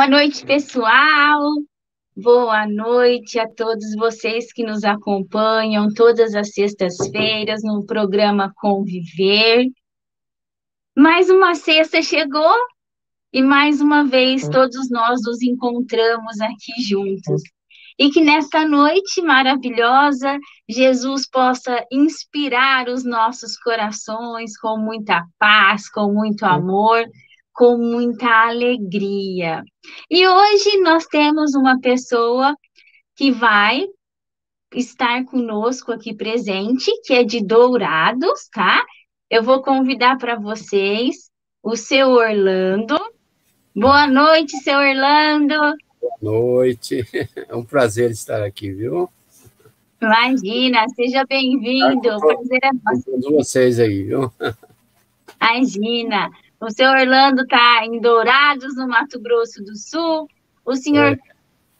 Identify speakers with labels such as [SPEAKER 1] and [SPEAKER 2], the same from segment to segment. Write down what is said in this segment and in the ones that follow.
[SPEAKER 1] Boa noite, pessoal. Boa noite a todos vocês que nos acompanham todas as sextas-feiras no programa Conviver. Mais uma sexta chegou e mais uma vez todos nós nos encontramos aqui juntos. E que nesta noite maravilhosa, Jesus possa inspirar os nossos corações com muita paz, com muito amor, com muita alegria. E hoje nós temos uma pessoa que vai estar conosco aqui presente, que é de Dourados, tá? Eu vou convidar para vocês o seu Orlando. Boa noite, seu Orlando.
[SPEAKER 2] Noite, é um prazer estar aqui, viu?
[SPEAKER 1] Imagina, seja bem-vindo, o prazer é nosso.
[SPEAKER 2] Com todos vocês aí, viu?
[SPEAKER 1] Imagina, o seu Orlando está em Dourados, no Mato Grosso do Sul. O senhor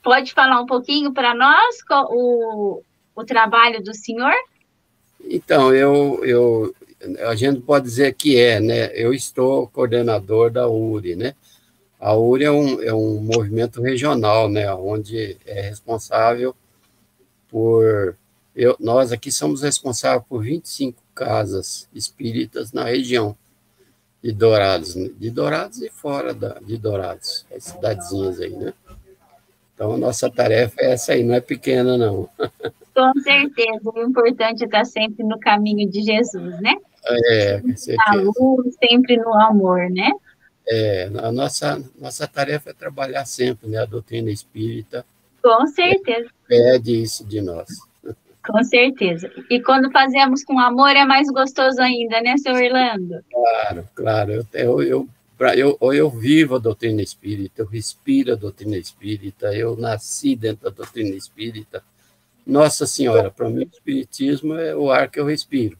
[SPEAKER 1] pode falar um pouquinho para nós o trabalho do senhor?
[SPEAKER 2] Então, a gente pode dizer que né? Eu estou coordenador da URI, né? A URI é um movimento regional, né? Onde é responsável nós aqui somos responsáveis por 25 casas espíritas na região de Dourados e fora de Dourados, as cidadezinhas aí, né? Então, a nossa tarefa é essa aí, não é pequena, não.
[SPEAKER 1] Com certeza, o importante é estar sempre no caminho de Jesus, né?
[SPEAKER 2] Com certeza.
[SPEAKER 1] Na luz, sempre no amor, né?
[SPEAKER 2] A nossa tarefa é trabalhar sempre, né? A doutrina espírita.
[SPEAKER 1] Com certeza.
[SPEAKER 2] Pede isso de nós.
[SPEAKER 1] Com certeza. E quando fazemos com amor é mais gostoso ainda, né, seu Orlando?
[SPEAKER 2] Claro. Eu vivo a doutrina espírita, eu respiro a doutrina espírita, eu nasci dentro da doutrina espírita. Nossa Senhora, para mim o espiritismo é o ar que eu respiro.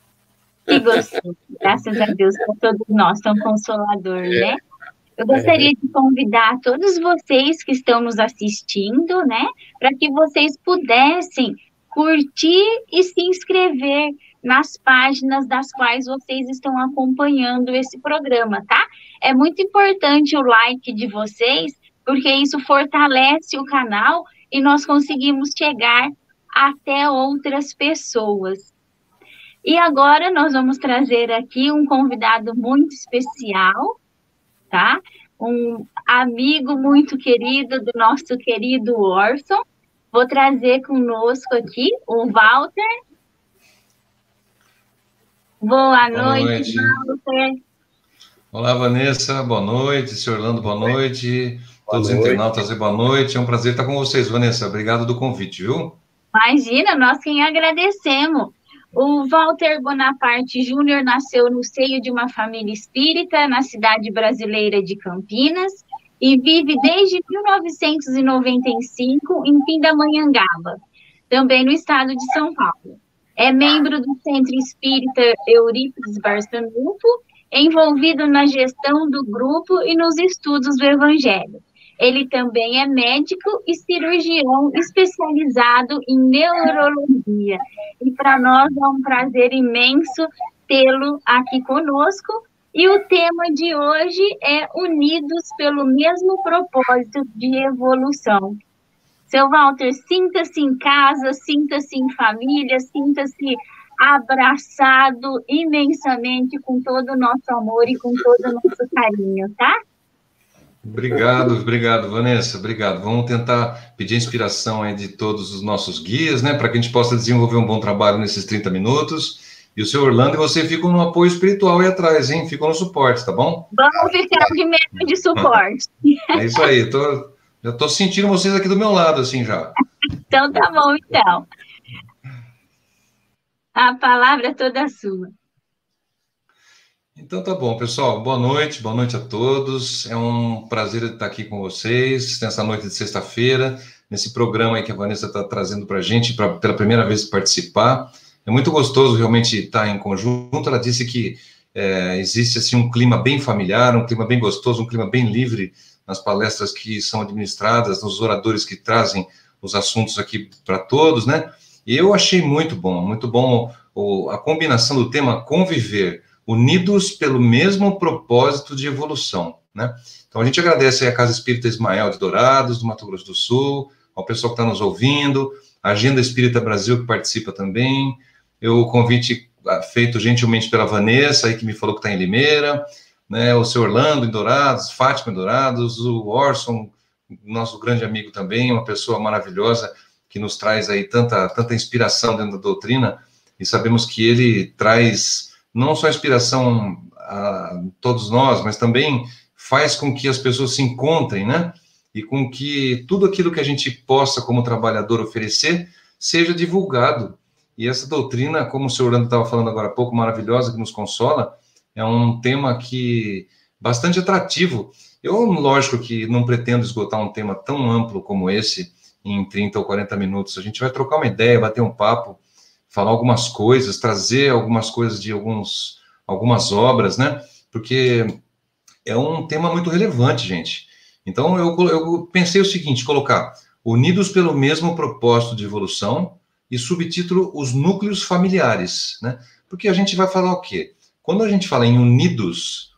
[SPEAKER 1] Que gostoso. Graças a Deus por todos nós, tão consolador, né? Eu gostaria de convidar todos vocês que estão nos assistindo, né, para que vocês pudessem curtir e se inscrever nas páginas das quais vocês estão acompanhando esse programa, tá? É muito importante o like de vocês, porque isso fortalece o canal e nós conseguimos chegar até outras pessoas. E agora nós vamos trazer aqui um convidado muito especial, tá? Um amigo muito querido do nosso querido Orson. Vou trazer conosco aqui o Walter. Boa noite, Walter.
[SPEAKER 3] Olá, Vanessa, boa noite. Senhor Orlando, boa noite. Todos os internautas, boa noite. É um prazer estar com vocês, Vanessa. Obrigado do convite, viu?
[SPEAKER 1] Imagina, nós quem agradecemos. O Walter Bonaparte Júnior nasceu no seio de uma família espírita na cidade brasileira de Campinas e vive desde 1995 em Pindamonhangaba, também no estado de São Paulo. É membro do Centro Espírita Eurípides Barçanufo, envolvido na gestão do grupo e nos estudos do Evangelho. Ele também é médico e cirurgião especializado em neurologia. E para nós é um prazer imenso tê-lo aqui conosco. E o tema de hoje é Unidos pelo mesmo propósito de evolução. Seu Walter, sinta-se em casa, sinta-se em família, sinta-se abraçado imensamente com todo o nosso amor e com todo o nosso carinho, tá?
[SPEAKER 3] Obrigado, Vanessa, obrigado. Vamos tentar pedir inspiração aí de todos os nossos guias, né, para que a gente possa desenvolver um bom trabalho nesses 30 minutos. E o seu Orlando e você ficam no apoio espiritual aí atrás, hein? Ficam no suporte, tá bom?
[SPEAKER 1] Vamos ficar primeiro de suporte.
[SPEAKER 3] É isso aí, já estou sentindo vocês aqui do meu lado, assim, já.
[SPEAKER 1] Então tá bom, então. A palavra é toda sua.
[SPEAKER 3] Então tá bom, pessoal. Boa noite a todos. É um prazer estar aqui com vocês nessa noite de sexta-feira, nesse programa aí que a Vanessa está trazendo para a gente, pela primeira vez participar. É muito gostoso realmente estar em conjunto. Ela disse que existe assim um clima bem familiar, um clima bem gostoso, um clima bem livre nas palestras que são administradas, nos oradores que trazem os assuntos aqui para todos, né? E eu achei muito bom a combinação do tema conviver, unidos pelo mesmo propósito de evolução. né? Então a gente agradece aí a Casa Espírita Ismael de Dourados, do Mato Grosso do Sul, ao pessoal que está nos ouvindo, a Agenda Espírita Brasil que participa também, o convite feito gentilmente pela Vanessa, aí que me falou que está em Limeira, né? O seu Orlando em Dourados, Fátima em Dourados, o Orson, nosso grande amigo também, uma pessoa maravilhosa que nos traz aí tanta inspiração dentro da doutrina, e sabemos que ele traz não só inspiração a todos nós, mas também faz com que as pessoas se encontrem, né? E com que tudo aquilo que a gente possa, como trabalhador, oferecer, seja divulgado. E essa doutrina, como o senhor Orlando estava falando agora há pouco, maravilhosa, que nos consola, é um tema que bastante atrativo. Eu, lógico que não pretendo esgotar um tema tão amplo como esse em 30 ou 40 minutos. A gente vai trocar uma ideia, bater um papo, falar algumas coisas, trazer algumas coisas de algumas obras, né? Porque é um tema muito relevante, gente. Então, eu pensei o seguinte, colocar Unidos pelo mesmo propósito de evolução e subtítulo Os núcleos familiares, né? Porque a gente vai falar o quê? Quando a gente fala em unidos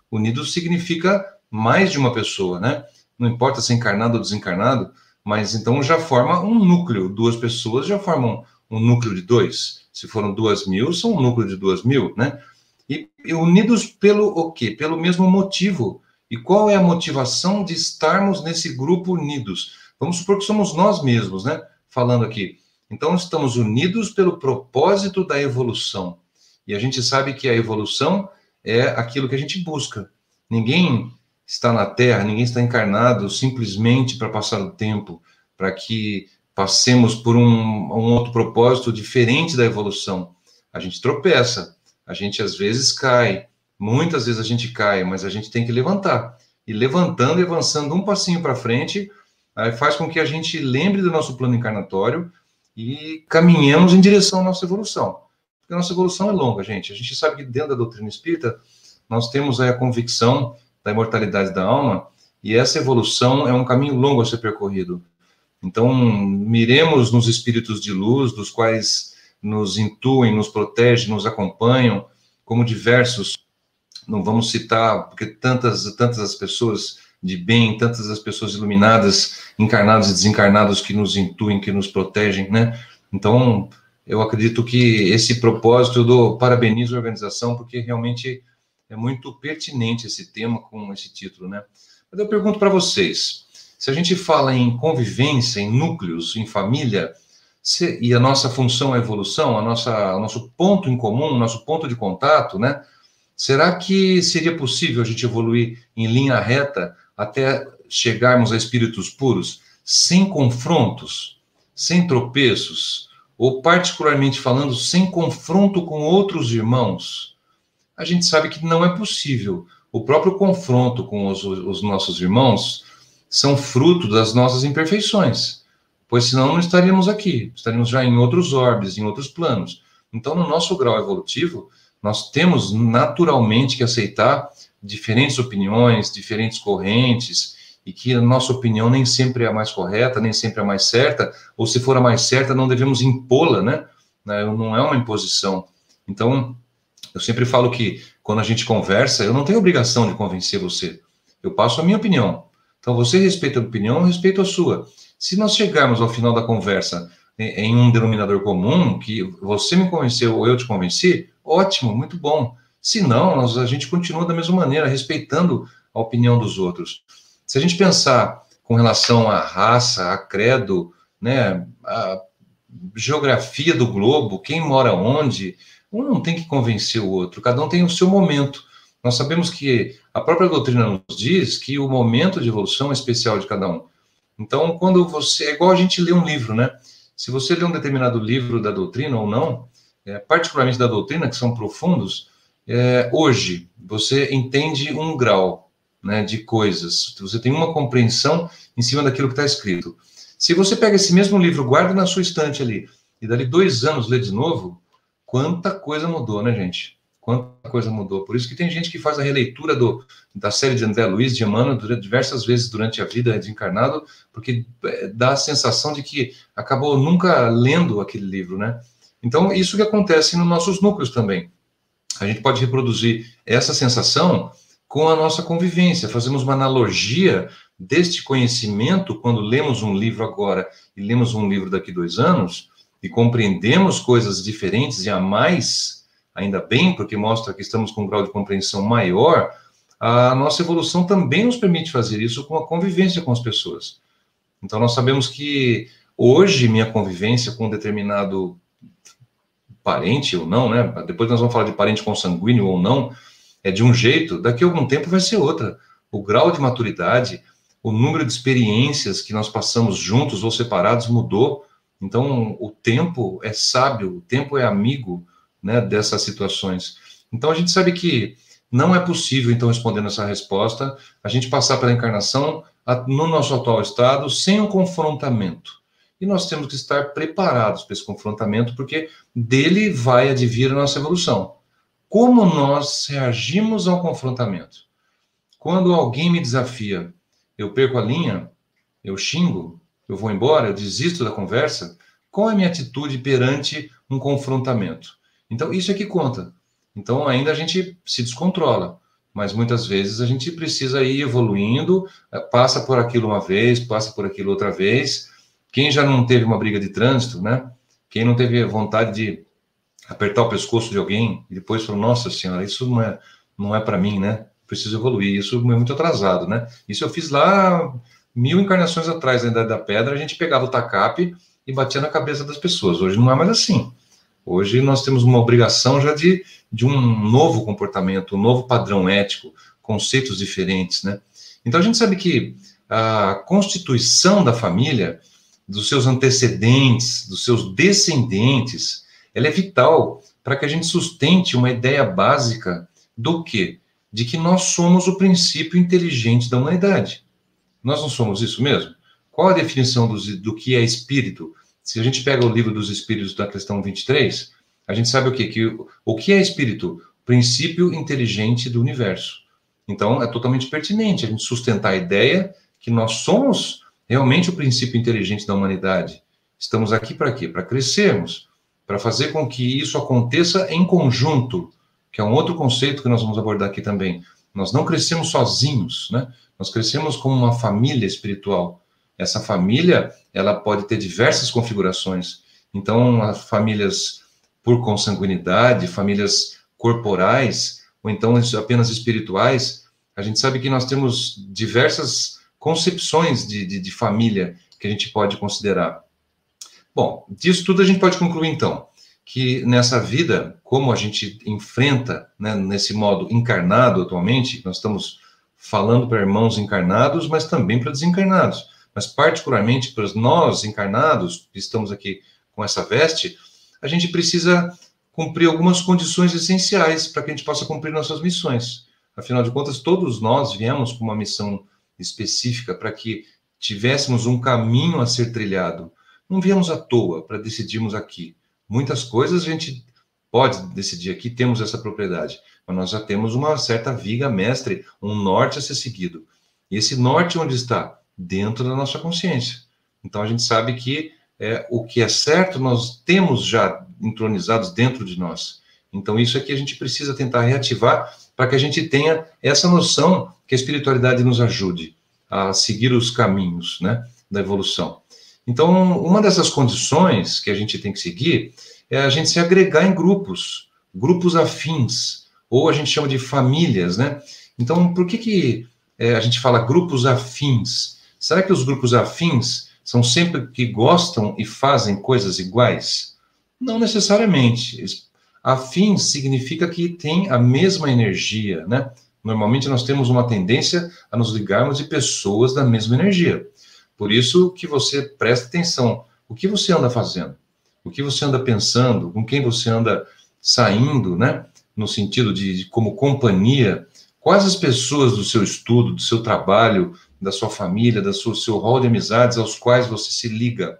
[SPEAKER 3] significa mais de uma pessoa, né? Não importa se é encarnado ou desencarnado, mas então já forma um núcleo. 2 pessoas já formam um núcleo de 2. Se foram 2.000, são um núcleo de 2.000, né? E unidos pelo o quê? Pelo mesmo motivo. E qual é a motivação de estarmos nesse grupo unidos? Vamos supor que somos nós mesmos, né? Falando aqui. Então, estamos unidos pelo propósito da evolução. E a gente sabe que a evolução é aquilo que a gente busca. Ninguém está na Terra, ninguém está encarnado simplesmente para passar o tempo, para que passemos por um outro propósito diferente da evolução. A gente tropeça, a gente às vezes cai, muitas vezes a gente cai, mas a gente tem que levantar. E levantando e avançando um passinho para frente, faz com que a gente lembre do nosso plano encarnatório e caminhemos em direção à nossa evolução. Porque a nossa evolução é longa, gente. A gente sabe que dentro da doutrina espírita, nós temos aí a convicção da imortalidade da alma, e essa evolução é um caminho longo a ser percorrido. Então, miremos nos espíritos de luz, dos quais nos intuem, nos protegem, nos acompanham, como diversos, não vamos citar, porque tantas as pessoas de bem, tantas as pessoas iluminadas, encarnados e desencarnados que nos intuem, que nos protegem, né? Então, eu acredito que esse propósito, eu parabenizo a organização, porque realmente é muito pertinente esse tema com esse título, né? Mas eu pergunto para vocês, se a gente fala em convivência, em núcleos, em família, e a nossa função é a evolução, o nosso ponto em comum, o nosso ponto de contato, né? Será que seria possível a gente evoluir em linha reta até chegarmos a espíritos puros, sem confrontos, sem tropeços, ou particularmente falando, sem confronto com outros irmãos? A gente sabe que não é possível. O próprio confronto com os nossos irmãos são fruto das nossas imperfeições, pois senão não estaríamos aqui, estaríamos já em outros orbes, em outros planos. Então, no nosso grau evolutivo, nós temos naturalmente que aceitar diferentes opiniões, diferentes correntes, e que a nossa opinião nem sempre é a mais correta, nem sempre é a mais certa, ou se for a mais certa, não devemos impô-la, né? Não é uma imposição. Então, eu sempre falo que quando a gente conversa, eu não tenho obrigação de convencer você. Eu passo a minha opinião. Então, você respeita a minha opinião, eu respeito a sua. Se nós chegarmos ao final da conversa em um denominador comum, que você me convenceu ou eu te convenci, ótimo, muito bom. Se não, a gente continua da mesma maneira, respeitando a opinião dos outros. Se a gente pensar com relação à raça, a credo, né, a geografia do globo, quem mora onde, um não tem que convencer o outro, cada um tem o seu momento. Nós sabemos que a própria doutrina nos diz que o momento de evolução é especial de cada um. Então, quando você... É igual a gente lê um livro, né? Se você lê um determinado livro da doutrina ou não, particularmente da doutrina, que são profundos, hoje você entende um grau, né, de coisas. Você tem uma compreensão em cima daquilo que está escrito. Se você pega esse mesmo livro, guarda na sua estante ali, e dali 2 anos lê de novo, quanta coisa mudou, né, gente? Quanta coisa mudou. Por isso que tem gente que faz a releitura da série de André Luiz, de Emmanuel, diversas vezes durante a vida de encarnado, porque dá a sensação de que acabou nunca lendo aquele livro, né? Então, isso que acontece nos nossos núcleos também. A gente pode reproduzir essa sensação com a nossa convivência. Fazemos uma analogia deste conhecimento quando lemos um livro agora e lemos um livro daqui 2 anos e compreendemos coisas diferentes e a mais, ainda bem, porque mostra que estamos com um grau de compreensão maior. A nossa evolução também nos permite fazer isso com a convivência com as pessoas. Então, nós sabemos que hoje minha convivência com um determinado parente ou não, né? Depois nós vamos falar de parente consanguíneo ou não, é de um jeito, daqui a algum tempo vai ser outra. O grau de maturidade, o número de experiências que nós passamos juntos ou separados mudou. Então, o tempo é sábio, o tempo é amigo, né, dessas situações. Então, a gente sabe que não é possível, então, respondendo essa resposta, a gente passar pela encarnação no nosso atual estado sem um confrontamento. E nós temos que estar preparados para esse confrontamento, porque dele vai advir a nossa evolução. Como nós reagimos ao confrontamento? Quando alguém me desafia, eu perco a linha, eu xingo, eu vou embora, eu desisto da conversa, qual é a minha atitude perante um confrontamento? Então, isso é que conta. Então, ainda a gente se descontrola, mas muitas vezes a gente precisa ir evoluindo, passa por aquilo uma vez, passa por aquilo outra vez. Quem já não teve uma briga de trânsito, né? Quem não teve vontade de apertar o pescoço de alguém e depois falou, nossa senhora, isso não é para mim, né? Preciso evoluir, isso é muito atrasado, né? Isso eu fiz lá 1000 encarnações atrás, na Idade da Pedra, a gente pegava o tacape e batia na cabeça das pessoas. Hoje não é mais assim. Hoje nós temos uma obrigação já de um novo comportamento, um novo padrão ético, conceitos diferentes, né? Então a gente sabe que a constituição da família, dos seus antecedentes, dos seus descendentes, ela é vital para que a gente sustente uma ideia básica do quê? De que nós somos o princípio inteligente da humanidade. Nós não somos isso mesmo? Qual a definição do que é espírito? Se a gente pega o livro dos Espíritos da questão 23, a gente sabe o quê? Que o que é espírito? Princípio inteligente do universo. Então, é totalmente pertinente a gente sustentar a ideia que nós somos realmente o princípio inteligente da humanidade. Estamos aqui para quê? Para crescermos, para fazer com que isso aconteça em conjunto, que é um outro conceito que nós vamos abordar aqui também. Nós não crescemos sozinhos, né? Nós crescemos como uma família espiritual. Essa família, ela pode ter diversas configurações. Então, as famílias por consanguinidade, famílias corporais, ou então apenas espirituais, a gente sabe que nós temos diversas concepções de família que a gente pode considerar. Bom, disso tudo a gente pode concluir, então, que nessa vida, como a gente enfrenta, né, nesse modo encarnado atualmente, nós estamos falando para irmãos encarnados, mas também para desencarnados. Mas particularmente para nós encarnados, que estamos aqui com essa veste, a gente precisa cumprir algumas condições essenciais para que a gente possa cumprir nossas missões. Afinal de contas, todos nós viemos com uma missão específica para que tivéssemos um caminho a ser trilhado. Não viemos à toa para decidirmos aqui. Muitas coisas a gente pode decidir aqui, temos essa propriedade, mas nós já temos uma certa viga mestre, um norte a ser seguido. E esse norte onde está? Dentro da nossa consciência. Então a gente sabe que o que é certo nós temos já entronizados dentro de nós. Então isso é que a gente precisa tentar reativar para que a gente tenha essa noção que a espiritualidade nos ajude a seguir os caminhos, né, da evolução. Então, uma dessas condições que a gente tem que seguir é a gente se agregar em grupos afins, ou a gente chama de famílias, né? Então, por que a gente fala grupos afins? Será que os grupos afins são sempre que gostam e fazem coisas iguais? Não necessariamente. Afins significa que tem a mesma energia, né? Normalmente nós temos uma tendência a nos ligarmos de pessoas da mesma energia. Por isso que você presta atenção. O que você anda fazendo? O que você anda pensando? Com quem você anda saindo, né? No sentido de como companhia. Quais as pessoas do seu estudo, do seu trabalho, da sua família, do seu rol de amizades aos quais você se liga?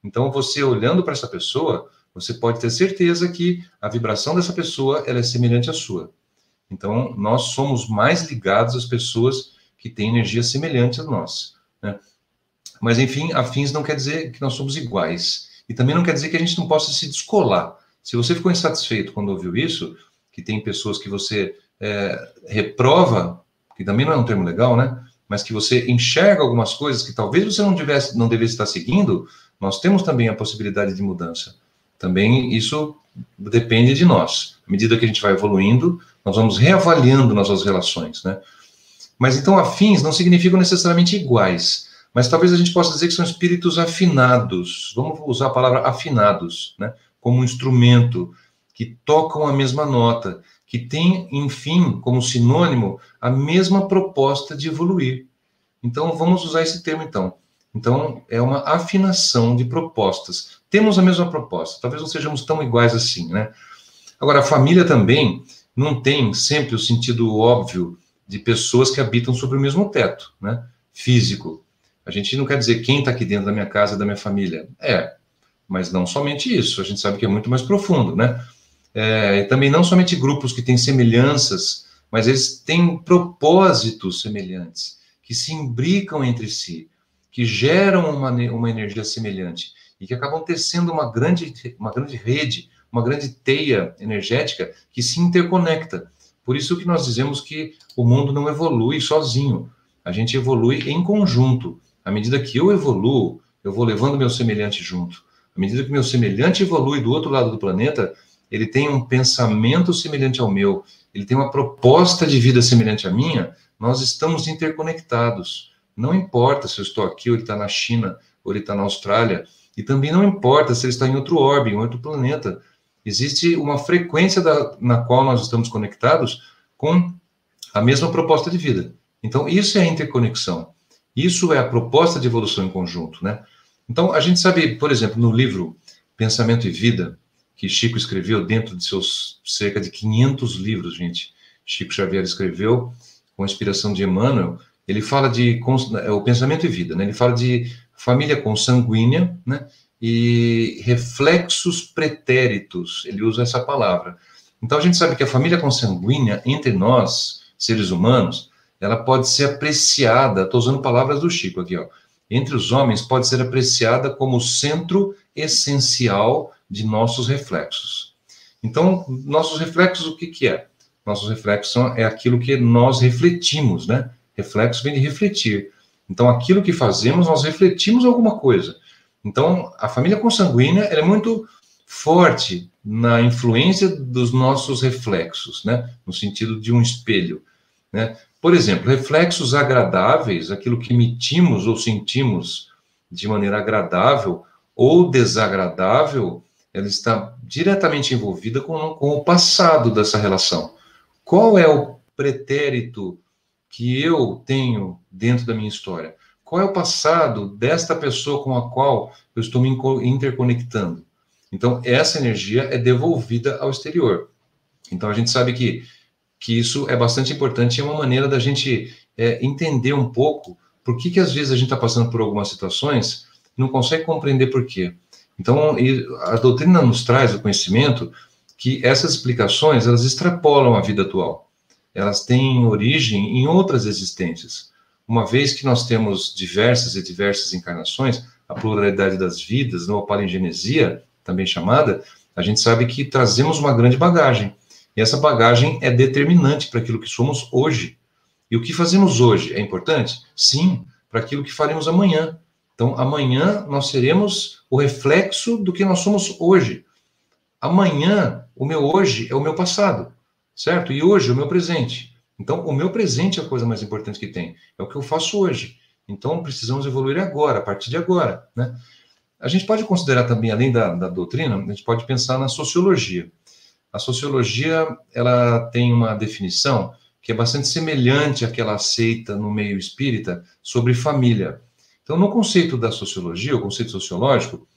[SPEAKER 3] Então, você olhando para essa pessoa, você pode ter certeza que a vibração dessa pessoa ela é semelhante à sua. Então, nós somos mais ligados às pessoas que têm energia semelhante a nós, né? Mas, enfim, afins não quer dizer que nós somos iguais. E também não quer dizer que a gente não possa se descolar. Se você ficou insatisfeito quando ouviu isso, que tem pessoas que você reprova que também não é um termo legal, né? Mas que você enxerga algumas coisas que talvez você não devesse estar seguindo, nós temos também a possibilidade de mudança. Também isso depende de nós. À medida que a gente vai evoluindo, nós vamos reavaliando nossas relações, né? Mas então afins não significam necessariamente iguais, mas talvez a gente possa dizer que são espíritos afinados. Vamos usar a palavra afinados, né? Como um instrumento que tocam a mesma nota, que tem, enfim, como sinônimo, a mesma proposta de evoluir. Então, vamos usar esse termo, então. Então, é uma afinação de propostas. Temos a mesma proposta, talvez não sejamos tão iguais assim, né? Agora, a família também não tem sempre o sentido óbvio de pessoas que habitam sobre o mesmo teto, né? Físico. A gente não quer dizer quem está aqui dentro da minha casa e da minha família. Mas não somente isso, a gente sabe que é muito mais profundo, né? E também não somente grupos que têm semelhanças, mas eles têm propósitos semelhantes, que se imbricam entre si, que geram uma energia semelhante e que acabam tecendo uma grande rede, uma grande teia energética que se interconecta. Por isso que nós dizemos que o mundo não evolui sozinho, a gente evolui em conjunto. À medida que eu evoluo, eu vou levando meu semelhante junto. À medida que meu semelhante evolui do outro lado do planeta, ele tem um pensamento semelhante ao meu, ele tem uma proposta de vida semelhante à minha, nós estamos interconectados. Não importa se eu estou aqui, ou ele está na China, ou ele está na Austrália, e também não importa se ele está em outro orbe, em outro planeta. Existe uma frequência na qual nós estamos conectados com a mesma proposta de vida. Então, isso é a interconexão. Isso é a proposta de evolução em conjunto, né? Então, a gente sabe, por exemplo, no livro Pensamento e Vida, que Chico escreveu dentro de seus cerca de 500 livros, gente. Chico Xavier escreveu com inspiração de Emmanuel. Ele fala de o pensamento e vida, né? Ele fala de família consanguínea, né? E reflexos pretéritos. Ele usa essa palavra. Então a gente sabe que a família consanguínea entre nós, seres humanos, ela pode ser apreciada. Estou usando palavras do Chico aqui, ó. Entre os homens pode ser apreciada como o centro essencial de nossos reflexos. Então, nossos reflexos, o que é? Nossos reflexos é aquilo que nós refletimos, né? Reflexo vem de refletir. Então, aquilo que fazemos, nós refletimos alguma coisa. Então, a família consanguínea ela é muito forte na influência dos nossos reflexos, né? No sentido de um espelho, né? Por exemplo, reflexos agradáveis, aquilo que emitimos ou sentimos de maneira agradável ou desagradável, ela está diretamente envolvida com o passado dessa relação. Qual é o pretérito que eu tenho dentro da minha história? Qual é o passado desta pessoa com a qual eu estou me interconectando? Então, essa energia é devolvida ao exterior. Então, a gente sabe que isso é bastante importante, é uma maneira da gente entender um pouco por que às vezes a gente está passando por algumas situações e não consegue compreender por quê. Então, a doutrina nos traz o conhecimento que essas explicações, elas extrapolam a vida atual. Elas têm origem em outras existências. Uma vez que nós temos diversas e diversas encarnações, a pluralidade das vidas, ou a palingenesia, também chamada, a gente sabe que trazemos uma grande bagagem. E essa bagagem é determinante para aquilo que somos hoje. E o que fazemos hoje é importante? Sim, para aquilo que faremos amanhã. Então, amanhã nós seremos o reflexo do que nós somos hoje. Amanhã, o meu hoje é o meu passado, certo? E hoje é o meu presente. Então, o meu presente é a coisa mais importante que tem. É o que eu faço hoje. Então, precisamos evoluir agora, a partir de agora, né? A gente pode considerar também, além da doutrina, a gente pode pensar na sociologia. A sociologia, ela tem uma definição que é bastante semelhante àquela aceita no meio espírita sobre família. Então, no conceito da sociologia, o conceito sociológico,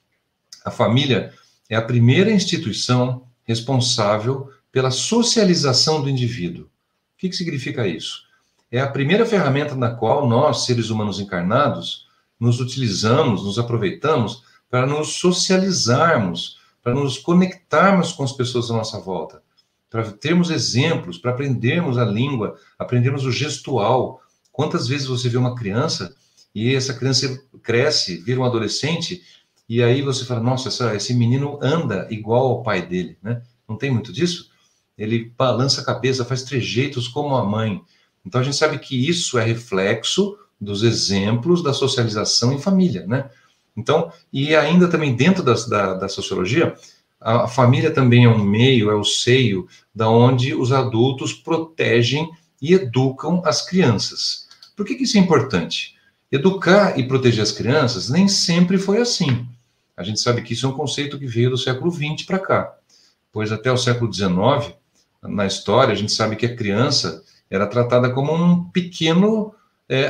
[SPEAKER 3] a família é a primeira instituição responsável pela socialização do indivíduo. O que significa isso? É a primeira ferramenta na qual nós, seres humanos encarnados, nos utilizamos, nos aproveitamos para nos socializarmos, para nos conectarmos com as pessoas à nossa volta, para termos exemplos, para aprendermos a língua, aprendermos o gestual. Quantas vezes você vê uma criança e essa criança cresce, vira um adolescente, e aí você fala, nossa, esse menino anda igual ao pai dele, né? Não tem muito disso? Ele balança a cabeça, faz trejeitos como a mãe. Então, a gente sabe que isso é reflexo dos exemplos da socialização em família, né? Então, e ainda também dentro da sociologia, a família também é um meio, é o seio da onde os adultos protegem e educam as crianças. Por que isso é importante? Educar e proteger as crianças nem sempre foi assim. A gente sabe que isso é um conceito que veio do século XX para cá, pois até o século XIX, na história, a gente sabe que a criança era tratada como um pequeno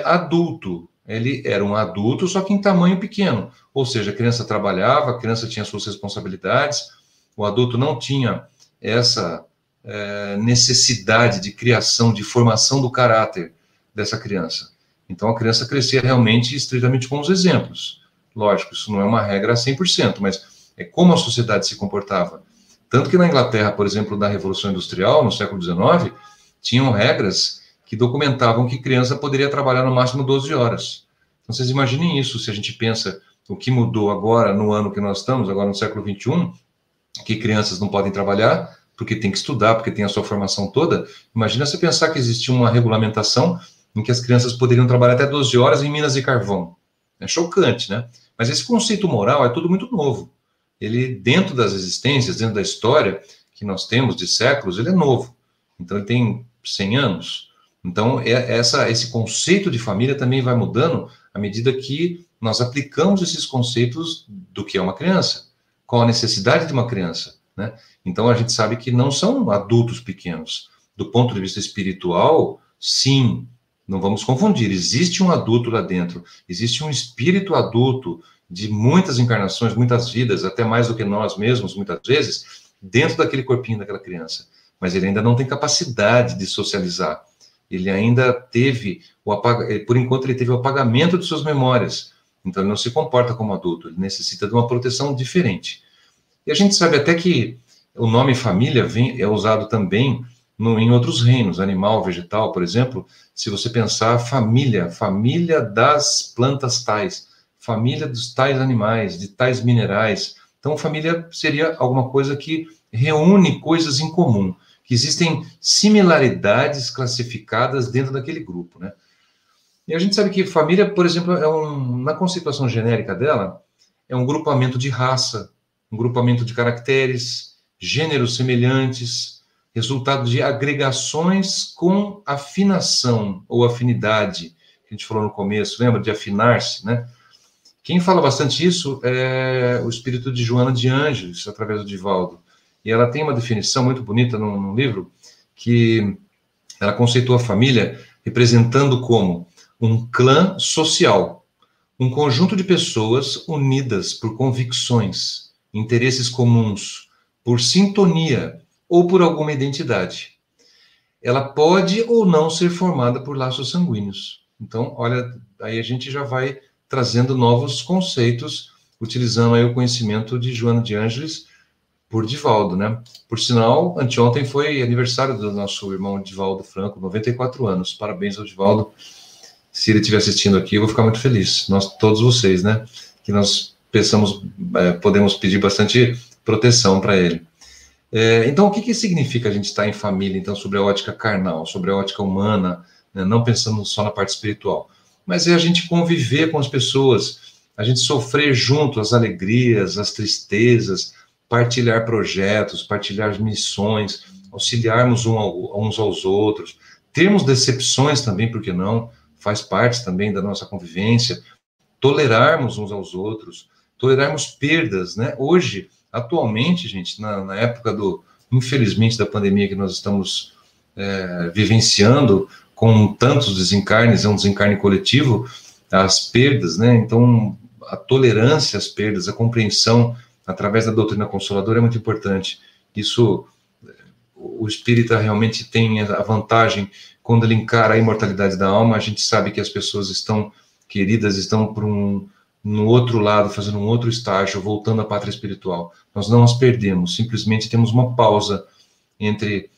[SPEAKER 3] adulto. Ele era um adulto, só que em tamanho pequeno. Ou seja, a criança trabalhava, a criança tinha suas responsabilidades, o adulto não tinha essa necessidade de criação, de formação do caráter dessa criança. Então, a criança crescia realmente estritamente com os exemplos. Lógico, isso não é uma regra 100%, mas é como a sociedade se comportava. Tanto que na Inglaterra, por exemplo, da Revolução Industrial, no século XIX, tinham regras que documentavam que criança poderia trabalhar no máximo 12 horas. Então, vocês imaginem isso, se a gente pensa o que mudou agora, no ano que nós estamos, agora no século XXI, que crianças não podem trabalhar, porque tem que estudar, porque tem a sua formação toda. Imagina você pensar que existia uma regulamentação em que as crianças poderiam trabalhar até 12 horas em minas de carvão. É chocante, né? Mas esse conceito moral é tudo muito novo. Ele, dentro das existências, dentro da história que nós temos de séculos, ele é novo. Então, ele tem 100 anos. Então, esse conceito de família também vai mudando à medida que nós aplicamos esses conceitos do que é uma criança, qual a necessidade de uma criança, né? Então, a gente sabe que não são adultos pequenos. Do ponto de vista espiritual, sim, não vamos confundir, existe um adulto lá dentro, existe um espírito adulto de muitas encarnações, muitas vidas, até mais do que nós mesmos, muitas vezes, dentro daquele corpinho daquela criança. Mas ele ainda não tem capacidade de socializar. Ele ainda teve, por enquanto, ele teve o apagamento de suas memórias. Então, ele não se comporta como adulto, ele necessita de uma proteção diferente. E a gente sabe até que o nome família é usado também em outros reinos, animal, vegetal, por exemplo. Se você pensar família das plantas tais, família dos tais animais, de tais minerais. Então, família seria alguma coisa que reúne coisas em comum, que existem similaridades classificadas dentro daquele grupo, né? E a gente sabe que família, por exemplo, na conceituação genérica dela, é um grupamento de raça, um grupamento de caracteres, gêneros semelhantes, resultado de agregações com afinação ou afinidade, que a gente falou no começo, lembra? De afinar-se, né? Quem fala bastante isso é o espírito de Joana de Ângeles, através do Divaldo. E ela tem uma definição muito bonita num livro, que ela conceitua a família representando como um clã social, um conjunto de pessoas unidas por convicções, interesses comuns, por sintonia ou por alguma identidade. Ela pode ou não ser formada por laços sanguíneos. Então, olha, aí a gente já vai trazendo novos conceitos, utilizando aí o conhecimento de Joana de Ângeles por Divaldo, né? Por sinal, anteontem foi aniversário do nosso irmão Divaldo Franco, 94 anos. Parabéns ao Divaldo. Se ele estiver assistindo aqui, eu vou ficar muito feliz. Nós, todos vocês, né? Que nós podemos pedir bastante proteção para ele. Então, o que significa a gente estar em família, então, sobre a ótica carnal, sobre a ótica humana, né? Não pensando só na parte espiritual, mas é a gente conviver com as pessoas, a gente sofrer junto as alegrias, as tristezas, partilhar projetos, partilhar missões, auxiliarmos uns aos outros, termos decepções também, por que não? Faz parte também da nossa convivência, tolerarmos uns aos outros, tolerarmos perdas, né? Hoje, atualmente, gente, na época infelizmente, da pandemia que nós estamos vivenciando, com tantos desencarnes, é um desencarne coletivo, as perdas, né? Então, a tolerância às perdas, a compreensão através da doutrina consoladora é muito importante. Isso, o espírita realmente tem a vantagem, quando ele encara a imortalidade da alma, a gente sabe que as pessoas estão queridas, estão no outro lado, fazendo um outro estágio, voltando à pátria espiritual. Nós não as perdemos, simplesmente temos uma pausa entre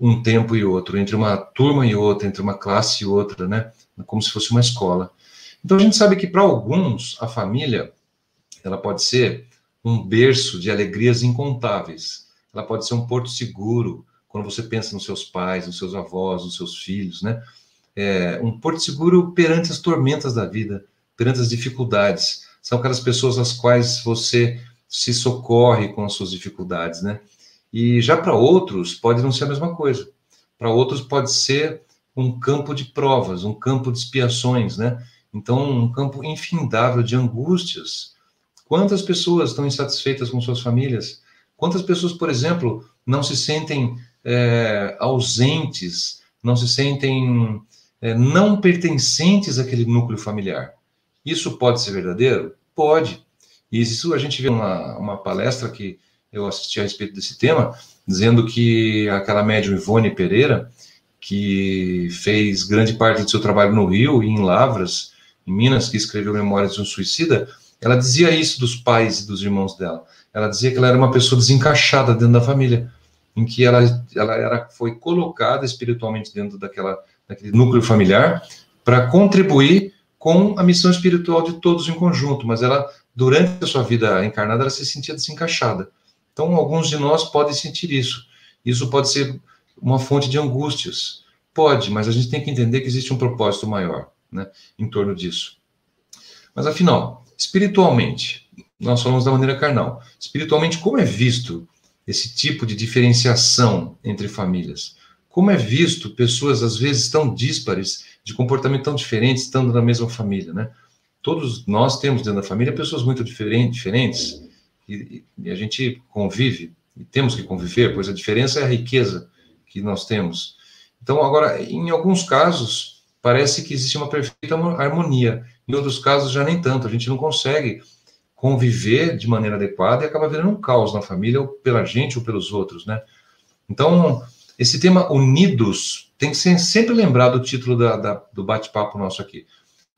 [SPEAKER 3] um tempo e outro, entre uma turma e outra, entre uma classe e outra, né? Como se fosse uma escola. Então, a gente sabe que, para alguns, a família, ela pode ser um berço de alegrias incontáveis. Ela pode ser um porto seguro, quando você pensa nos seus pais, nos seus avós, nos seus filhos, né? um porto seguro perante as tormentas da vida, perante as dificuldades. São aquelas pessoas às quais você se socorre com as suas dificuldades, né? E já para outros pode não ser a mesma coisa. Para outros pode ser um campo de provas, um campo de expiações, né? Então, um campo infindável de angústias. Quantas pessoas estão insatisfeitas com suas famílias? Quantas pessoas, por exemplo, não se sentem ausentes, não se sentem não pertencentes àquele núcleo familiar? Isso pode ser verdadeiro? Pode. E isso a gente vê uma palestra que eu assisti a respeito desse tema, dizendo que aquela médium Ivone Pereira, que fez grande parte do seu trabalho no Rio e em Lavras, em Minas, que escreveu Memórias de um Suicida, ela dizia isso dos pais e dos irmãos dela. Ela dizia que ela era uma pessoa desencaixada dentro da família, em que ela foi colocada espiritualmente dentro daquele núcleo familiar para contribuir com a missão espiritual de todos em conjunto, mas ela, durante a sua vida encarnada, ela se sentia desencaixada. Então, alguns de nós podem sentir isso. Isso pode ser uma fonte de angústias. Pode, mas a gente tem que entender que existe um propósito maior, né, em torno disso. Mas, afinal, espiritualmente, nós falamos da maneira carnal. Espiritualmente, como é visto esse tipo de diferenciação entre famílias? Como é visto pessoas, às vezes, tão díspares, de comportamento tão diferente, estando na mesma família, né? Todos nós temos dentro da família pessoas muito diferentes, e a gente convive, e temos que conviver, pois a diferença é a riqueza que nós temos. Então, agora, em alguns casos, parece que existe uma perfeita harmonia. Em outros casos, já nem tanto. A gente não consegue conviver de maneira adequada e acaba virando um caos na família, ou pela gente ou pelos outros, né? Então, esse tema Unidos tem que ser sempre lembrado, o título do bate-papo nosso aqui.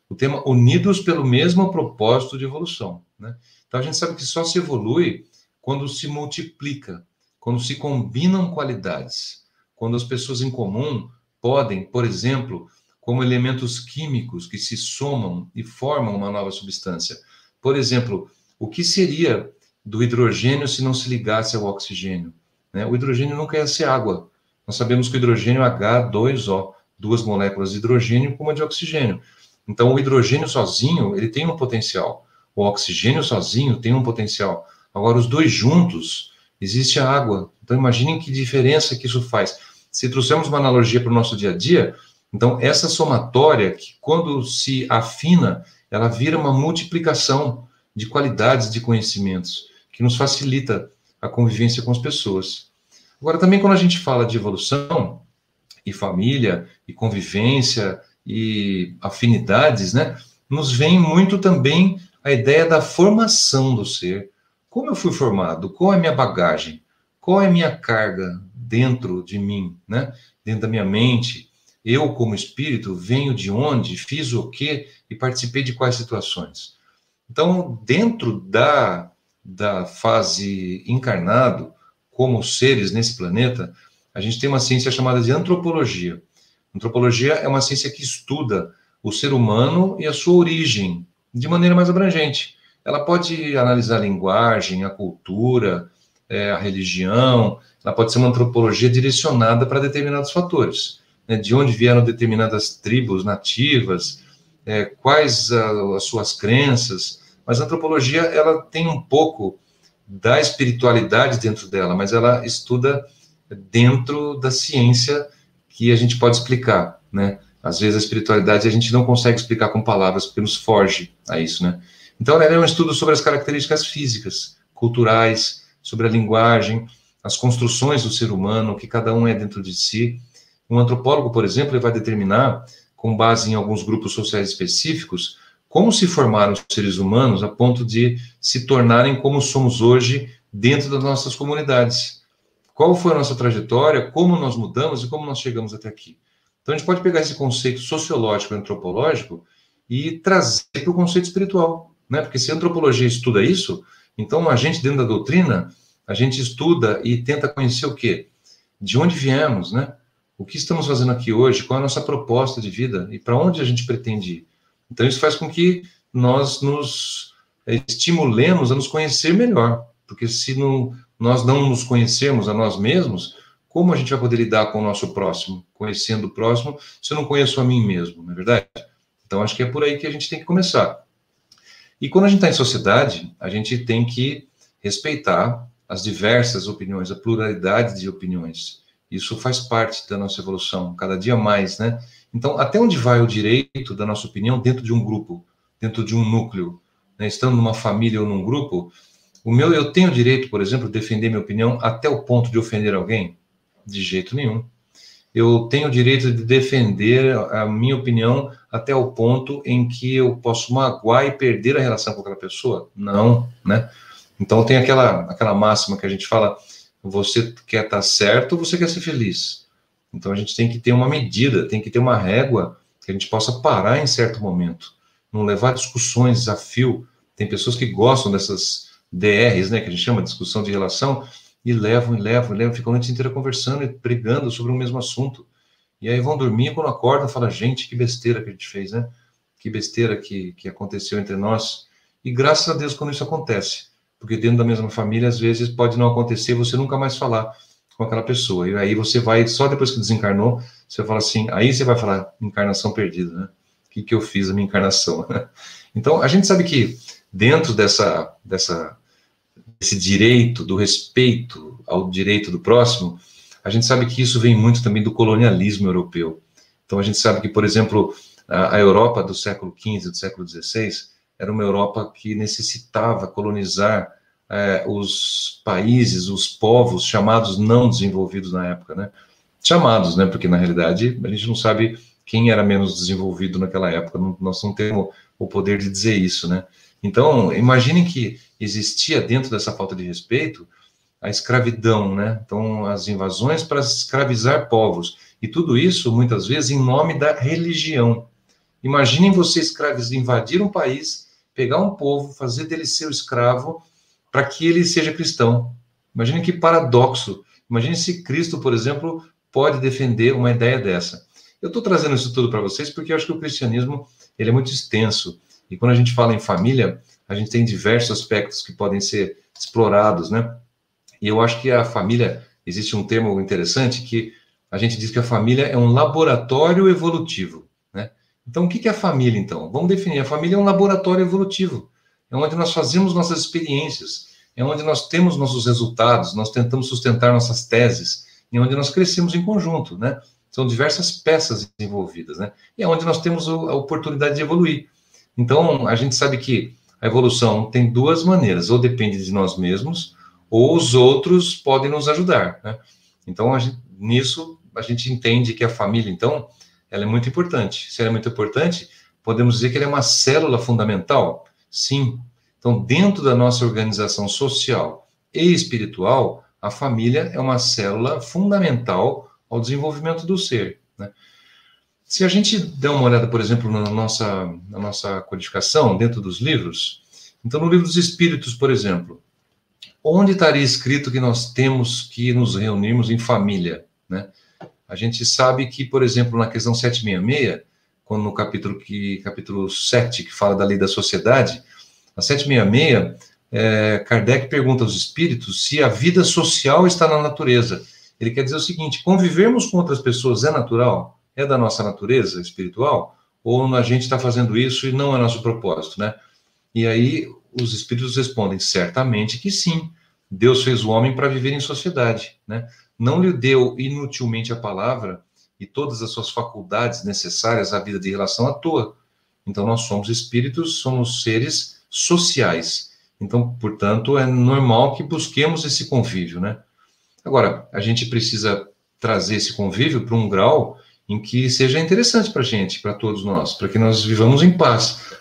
[SPEAKER 3] O tema Unidos pelo mesmo propósito de evolução, né? Então, a gente sabe que só se evolui quando se multiplica, quando se combinam qualidades, quando as pessoas em comum podem, por exemplo, como elementos químicos que se somam e formam uma nova substância. Por exemplo, o que seria do hidrogênio se não se ligasse ao oxigênio, né? O hidrogênio nunca ia ser água. Nós sabemos que o hidrogênio é H2O, duas moléculas de hidrogênio com uma de oxigênio. Então, o hidrogênio sozinho, ele tem um potencial. O oxigênio sozinho tem um potencial. Agora, os dois juntos, existe a água. Então, imaginem que diferença que isso faz. Se trouxermos uma analogia para o nosso dia a dia, então, essa somatória, que quando se afina, ela vira uma multiplicação de qualidades de conhecimentos, que nos facilita a convivência com as pessoas. Agora, também quando a gente fala de evolução, e família, e convivência, e afinidades, né, nos vem muito também a ideia da formação do ser. Como eu fui formado? Qual é a minha bagagem? Qual é a minha carga dentro de mim, né? Dentro da minha mente? Eu, como espírito, venho de onde? Fiz o quê? E participei de quais situações? Então, dentro da fase encarnado, como seres nesse planeta, a gente tem uma ciência chamada de antropologia. Antropologia é uma ciência que estuda o ser humano e a sua origem, de maneira mais abrangente. Ela pode analisar a linguagem, a cultura, a religião, ela pode ser uma antropologia direcionada para determinados fatores, né? De onde vieram determinadas tribos nativas, quais as suas crenças, mas a antropologia ela tem um pouco da espiritualidade dentro dela, mas ela estuda dentro da ciência que a gente pode explicar, né? Às vezes a espiritualidade a gente não consegue explicar com palavras, porque nos foge a isso, né? Então, ela é um estudo sobre as características físicas, culturais, sobre a linguagem, as construções do ser humano, o que cada um é dentro de si. Um antropólogo, por exemplo, ele vai determinar, com base em alguns grupos sociais específicos, como se formaram os seres humanos a ponto de se tornarem como somos hoje dentro das nossas comunidades. Qual foi a nossa trajetória, como nós mudamos e como nós chegamos até aqui. Então, a gente pode pegar esse conceito sociológico e antropológico e trazer para o conceito espiritual, né? Porque se a antropologia estuda isso, então a gente, dentro da doutrina, a gente estuda e tenta conhecer o quê? De onde viemos, né? O que estamos fazendo aqui hoje, qual é a nossa proposta de vida e para onde a gente pretende ir. Então, isso faz com que nós nos estimulemos a nos conhecer melhor, porque se nós não nos conhecermos a nós mesmos, como a gente vai poder lidar com o nosso próximo, conhecendo o próximo, se eu não conheço a mim mesmo, não é verdade? Então, acho que é por aí que a gente tem que começar. E quando a gente está em sociedade, a gente tem que respeitar as diversas opiniões, a pluralidade de opiniões. Isso faz parte da nossa evolução, cada dia mais, né? Então, até onde vai o direito da nossa opinião dentro de um grupo, dentro de um núcleo, né? Estando numa família ou num grupo, eu tenho o direito, por exemplo, de defender minha opinião até o ponto de ofender alguém? De jeito nenhum. Eu tenho o direito de defender a minha opinião até o ponto em que eu posso magoar e perder a relação com aquela pessoa? Não, né? Então tem aquela máxima que a gente fala, você quer estar certo ou você quer ser feliz? Então a gente tem que ter uma medida, tem que ter uma régua que a gente possa parar em certo momento, não levar discussões a fio. Tem pessoas que gostam dessas DRs, né, que a gente chama de discussão de relação, e levam, ficam a noite inteira conversando e brigando sobre o mesmo assunto. E aí vão dormir, quando acordam, falam, gente, que besteira que a gente fez, né? Que besteira que aconteceu entre nós. E graças a Deus quando isso acontece, porque dentro da mesma família, às vezes, pode não acontecer, você nunca mais falar com aquela pessoa. E aí você vai, só depois que desencarnou, você fala assim, aí você vai falar, encarnação perdida, né? O que eu fiz a minha encarnação? Então, a gente sabe que dentro desse direito, do respeito ao direito do próximo, a gente sabe que isso vem muito também do colonialismo europeu. Então, a gente sabe que, por exemplo, a Europa do século XV, do século XVI, era uma Europa que necessitava colonizar os países, os povos chamados não desenvolvidos na época, né? Chamados, né? Porque, na realidade, a gente não sabe quem era menos desenvolvido naquela época, nós não temos o poder de dizer isso, né? Então, imaginem que existia dentro dessa falta de respeito a escravidão, né? Então, as invasões para escravizar povos. E tudo isso, muitas vezes, em nome da religião. Imaginem você invadir um país, pegar um povo, fazer dele seu escravo, para que ele seja cristão. Imaginem que paradoxo. Imaginem se Cristo, por exemplo, pode defender uma ideia dessa. Eu estou trazendo isso tudo para vocês porque eu acho que o cristianismo ele é muito extenso. E quando a gente fala em família, a gente tem diversos aspectos que podem ser explorados, né? E eu acho que a família, existe um termo interessante que a gente diz que a família é um laboratório evolutivo, né? Então, o que é a família, então? Vamos definir. A família é um laboratório evolutivo. É onde nós fazemos nossas experiências, é onde nós temos nossos resultados, nós tentamos sustentar nossas teses, e onde nós crescemos em conjunto, né? São diversas peças envolvidas, né? E é onde nós temos a oportunidade de evoluir. Então, a gente sabe que a evolução tem duas maneiras, ou depende de nós mesmos, ou os outros podem nos ajudar, né? Então, nisso, a gente entende que a família, então, ela é muito importante. Se ela é muito importante, podemos dizer que ela é uma célula fundamental? Sim. Então, dentro da nossa organização social e espiritual, a família é uma célula fundamental ao desenvolvimento do ser, né? Se a gente der uma olhada, por exemplo, na nossa codificação, dentro dos livros, então no livro dos Espíritos, por exemplo, onde estaria escrito que nós temos que nos reunirmos em família, né? A gente sabe que, por exemplo, na questão 766, quando no capítulo 7, que fala da lei da sociedade, a 766, Kardec pergunta aos espíritos se a vida social está na natureza. Ele quer dizer o seguinte, convivermos com outras pessoas é natural? É da nossa natureza espiritual? Ou a gente está fazendo isso e não é nosso propósito, né? E aí os espíritos respondem, certamente que sim. Deus fez o homem para viver em sociedade, né? Não lhe deu inutilmente a palavra e todas as suas faculdades necessárias à vida de relação à toa. Então nós somos espíritos, somos seres sociais. Então, portanto, é normal que busquemos esse convívio, né? Agora, a gente precisa trazer esse convívio para um grau em que seja interessante para a gente, para todos nós, para que nós vivamos em paz,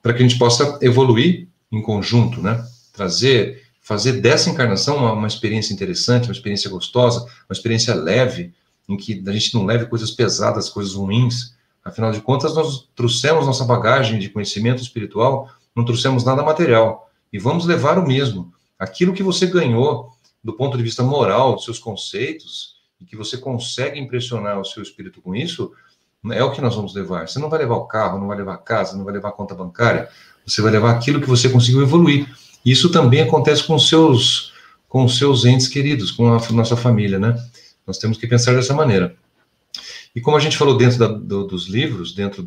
[SPEAKER 3] para que a gente possa evoluir em conjunto, né? Fazer dessa encarnação uma experiência interessante, uma experiência gostosa, uma experiência leve, em que a gente não leve coisas pesadas, coisas ruins. Afinal de contas, nós trouxemos nossa bagagem de conhecimento espiritual, não trouxemos nada material. E vamos levar o mesmo. Aquilo que você ganhou do ponto de vista moral, dos seus conceitos, e que você consegue impressionar o seu espírito com isso, é o que nós vamos levar. Você não vai levar o carro, não vai levar a casa, não vai levar a conta bancária, você vai levar aquilo que você conseguiu evoluir. Isso também acontece com os seus entes queridos, com a nossa família, né? Nós temos que pensar dessa maneira. E como a gente falou dentro dos livros, dentro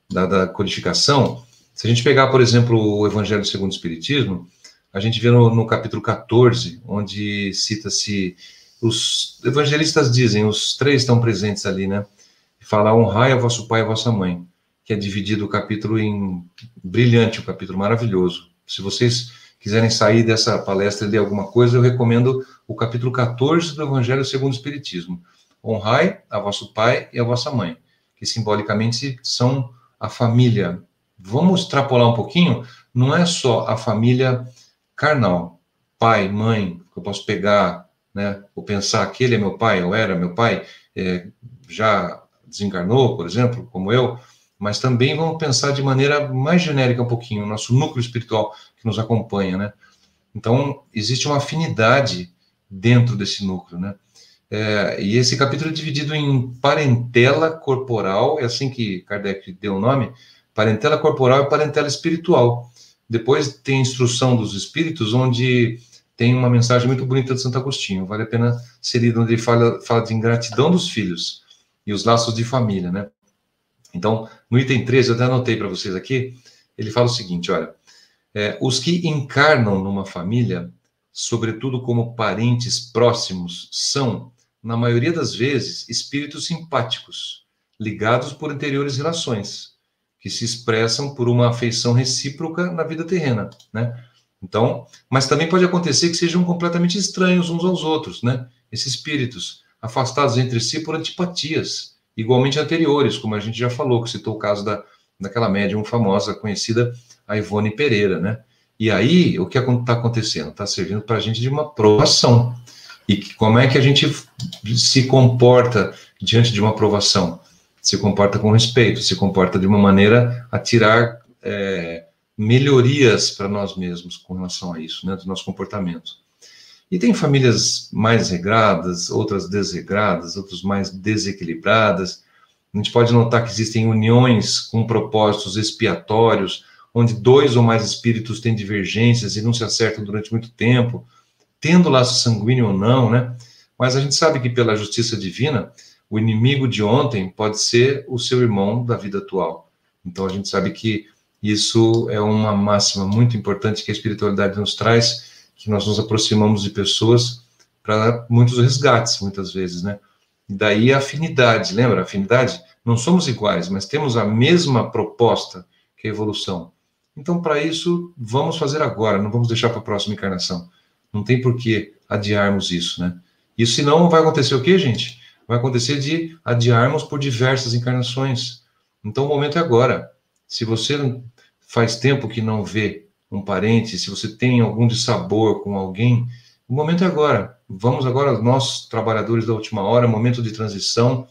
[SPEAKER 3] da codificação, se a gente pegar, por exemplo, o Evangelho segundo o Espiritismo, a gente vê no capítulo 14, onde cita-se, os evangelistas dizem, os 3 estão presentes ali, né? Fala, honrai a vosso pai e a vossa mãe, que é dividido o capítulo em brilhante, um capítulo maravilhoso. Se vocês quiserem sair dessa palestra e ler alguma coisa, eu recomendo o capítulo 14 do Evangelho segundo o Espiritismo. Honrai a vosso pai e a vossa mãe, que simbolicamente são a família. Vamos extrapolar um pouquinho, não é só a família carnal, pai, mãe, que eu posso pegar, né, ou pensar, aquele é meu pai, ou era meu pai, já desencarnou, por exemplo, como eu, mas também vamos pensar de maneira mais genérica um pouquinho, o nosso núcleo espiritual que nos acompanha, né? Então, existe uma afinidade dentro desse núcleo, né? E esse capítulo é dividido em parentela corporal, é assim que Kardec deu o nome, parentela corporal e parentela espiritual. Depois tem a instrução dos espíritos, onde tem uma mensagem muito bonita de Santo Agostinho, vale a pena ser lido, onde ele fala de ingratidão dos filhos e os laços de família, né? Então, no item 13, eu até anotei para vocês aqui, ele fala o seguinte, olha, os que encarnam numa família, sobretudo como parentes próximos, são, na maioria das vezes, espíritos simpáticos, ligados por anteriores relações, que se expressam por uma afeição recíproca na vida terrena, né? Então, mas também pode acontecer que sejam completamente estranhos uns aos outros, né? Esses espíritos, afastados entre si por antipatias, igualmente anteriores, como a gente já falou, que citou o caso daquela médium famosa, conhecida, a Ivone Pereira, né? E aí, o que está acontecendo? Está servindo para a gente de uma provação. E como é que a gente se comporta diante de uma provação? Se comporta com respeito, se comporta de uma maneira a tirar melhorias para nós mesmos com relação a isso, né, do nosso comportamento. E tem famílias mais regradas, outras desregradas, outras mais desequilibradas. A gente pode notar que existem uniões com propósitos expiatórios, onde 2 ou mais espíritos têm divergências e não se acertam durante muito tempo, tendo laço sanguíneo ou não, né? Mas a gente sabe que pela justiça divina, o inimigo de ontem pode ser o seu irmão da vida atual. Então a gente sabe que isso é uma máxima muito importante que a espiritualidade nos traz, que nós nos aproximamos de pessoas para muitos resgates, muitas vezes, né? E daí a afinidade, lembra? A afinidade, não somos iguais, mas temos a mesma proposta, que é a evolução. Então, para isso, vamos fazer agora, não vamos deixar para a próxima encarnação. Não tem por que adiarmos isso, né? Isso, senão, vai acontecer o quê, gente? Vai acontecer de adiarmos por diversas encarnações. Então, o momento é agora. Se você faz tempo que não vê um parente, se você tem algum dissabor com alguém, o momento é agora. Vamos agora, nós, trabalhadores da última hora, momento de transição,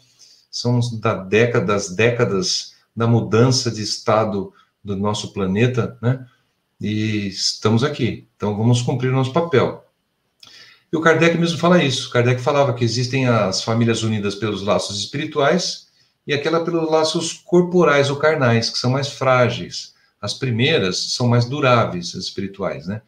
[SPEAKER 3] somos das décadas da mudança de estado do nosso planeta, né? E estamos aqui. Então, vamos cumprir o nosso papel. E o Kardec mesmo fala isso. Kardec falava que existem as famílias unidas pelos laços espirituais e aquela pelos laços corporais ou carnais, que são mais frágeis. As primeiras são mais duráveis, as espirituais, né?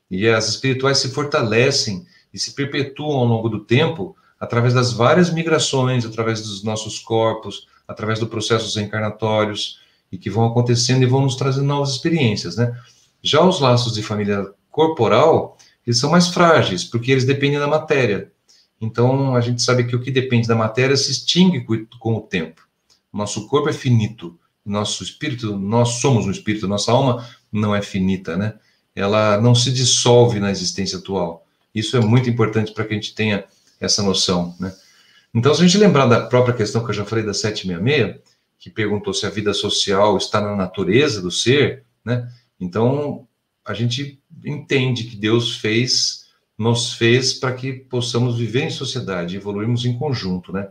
[SPEAKER 3] E as espirituais se fortalecem e se perpetuam ao longo do tempo através das várias migrações, através dos nossos corpos, através dos processos reencarnatórios, e que vão acontecendo e vão nos trazendo novas experiências, né? Já os laços de família corporal, eles são mais frágeis, porque eles dependem da matéria. Então, a gente sabe que o que depende da matéria se extingue com o tempo. Nosso corpo é finito, nosso espírito, nós somos um espírito, nossa alma não é finita, né? Ela não se dissolve na existência atual. Isso é muito importante para que a gente tenha essa noção, né? Então, se a gente lembrar da própria questão que eu já falei da 766, que perguntou se a vida social está na natureza do ser, né? Então, a gente entende que Deus nos fez para que possamos viver em sociedade, evoluirmos em conjunto, né?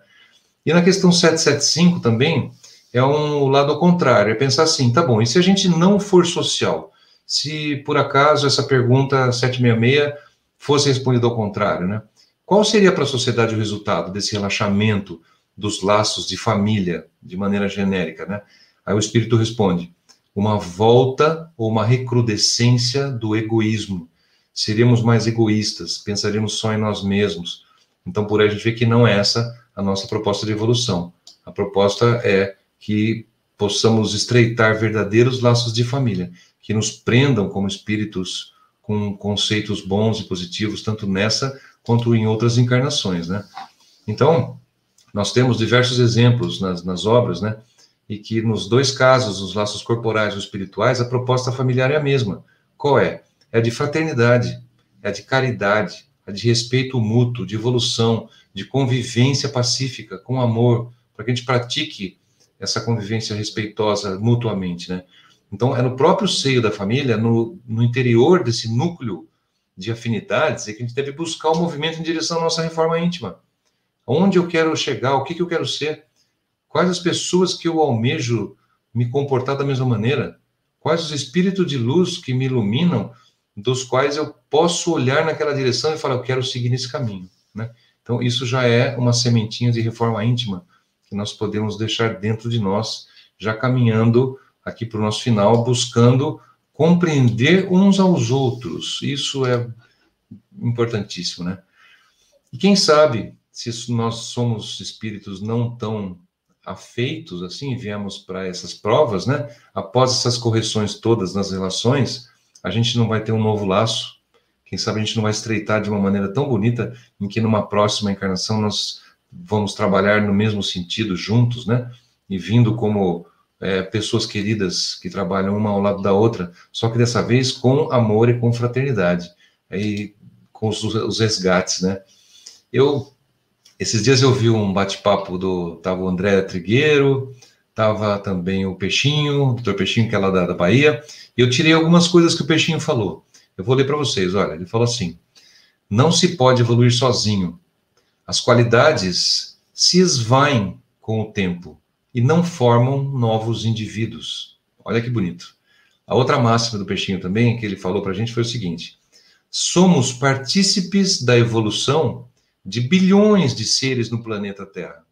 [SPEAKER 3] E na questão 775 também, é um lado ao contrário, é pensar assim, tá bom, e se a gente não for social? Se, por acaso, essa pergunta 766 fosse respondida ao contrário, né? Qual seria para a sociedade o resultado desse relaxamento dos laços de família, de maneira genérica, né? Aí o espírito responde, uma volta ou uma recrudescência do egoísmo. Seríamos mais egoístas, pensaríamos só em nós mesmos, Então, por aí a gente vê que não é essa a nossa proposta de evolução. A proposta é que possamos estreitar verdadeiros laços de família, que nos prendam como espíritos com conceitos bons e positivos, tanto nessa quanto em outras encarnações, né? Então, nós temos diversos exemplos nas obras, né? E que nos dois casos, os laços corporais e os espirituais, a proposta familiar é a mesma. Qual é? É a de fraternidade, é a de caridade, é de respeito mútuo, de evolução, de convivência pacífica, com amor, para que a gente pratique essa convivência respeitosa mutuamente, né? Então, é no próprio seio da família, no interior desse núcleo de afinidades, é que a gente deve buscar o movimento em direção à nossa reforma íntima. Onde eu quero chegar, o que eu quero ser, quais as pessoas que eu almejo me comportar da mesma maneira, quais os espíritos de luz que me iluminam, dos quais eu posso olhar naquela direção e falar, eu quero seguir nesse caminho, né? Então, isso já é uma sementinha de reforma íntima que nós podemos deixar dentro de nós, já caminhando aqui para o nosso final, buscando compreender uns aos outros. Isso é importantíssimo, né? E quem sabe, se nós somos espíritos não tão afeitos assim, viemos para essas provas, né? Após essas correções todas nas relações, a gente não vai ter um novo laço. Quem sabe a gente não vai estreitar de uma maneira tão bonita, em que numa próxima encarnação nós vamos trabalhar no mesmo sentido juntos, né? E vindo como pessoas queridas que trabalham uma ao lado da outra, só que dessa vez com amor e com fraternidade, aí com os resgates, né? Esses dias eu vi um bate-papo tava o André Trigueiro, tava também o Peixinho, o Dr. Peixinho, que é lá da Bahia, e eu tirei algumas coisas que o Peixinho falou. Eu vou ler para vocês, olha, ele falou assim: não se pode evoluir sozinho. As qualidades se esvaem com o tempo e não formam novos indivíduos. Olha que bonito. A outra máxima do Peixinho também, que ele falou para a gente, foi o seguinte: somos partícipes da evolução de bilhões de seres no planeta Terra,